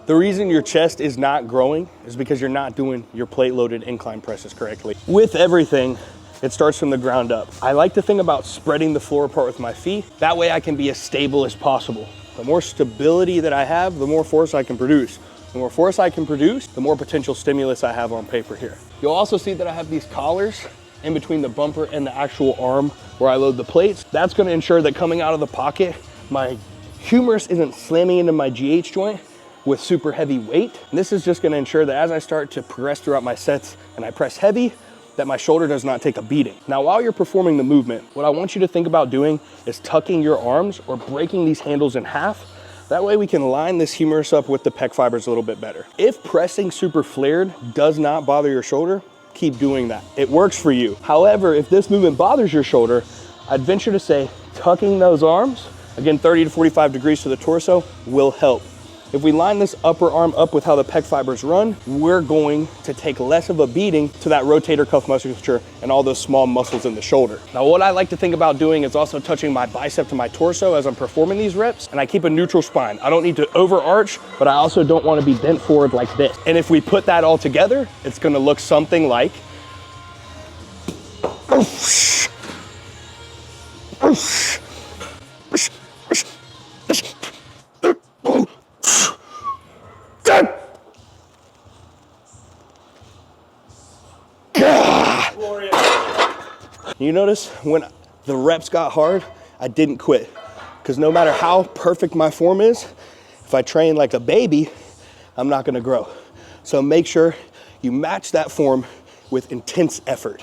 The reason your chest is not growing is because you're not doing your plate-loaded incline presses correctly. With everything, it starts from the ground up. I like to think about spreading the floor apart with my feet. That way I can be as stable as possible. The more stability that I have, the more force I can produce. The more force I can produce, the more potential stimulus I have on paper here. You'll also see that I have these collars in between the bumper and the actual arm where I load the plates. That's gonna ensure that coming out of the pocket, my humerus isn't slamming into my GH joint with super heavy weight. And this is just gonna ensure that as I start to progress throughout my sets and I press heavy, that my shoulder does not take a beating. Now, while you're performing the movement, what I want you to think about doing is tucking your arms or breaking these handles in half. That way we can line this humerus up with the pec fibers a little bit better. If pressing super flared does not bother your shoulder, keep doing that. It works for you. However, if this movement bothers your shoulder, I'd venture to say tucking those arms, again, 30 to 45 degrees to the torso, will help. If we line this upper arm up with how the pec fibers run, we're going to take less of a beating to that rotator cuff musculature and all those small muscles in the shoulder. Now, what I like to think about doing is also touching my bicep to my torso as I'm performing these reps, and I keep a neutral spine. I don't need to overarch, but I also don't want to be bent forward like this. And if we put that all together, it's gonna look something like you notice when the reps got hard, I didn't quit. Because no matter how perfect my form is, if I train like a baby, I'm not gonna grow. So make sure you match that form with intense effort.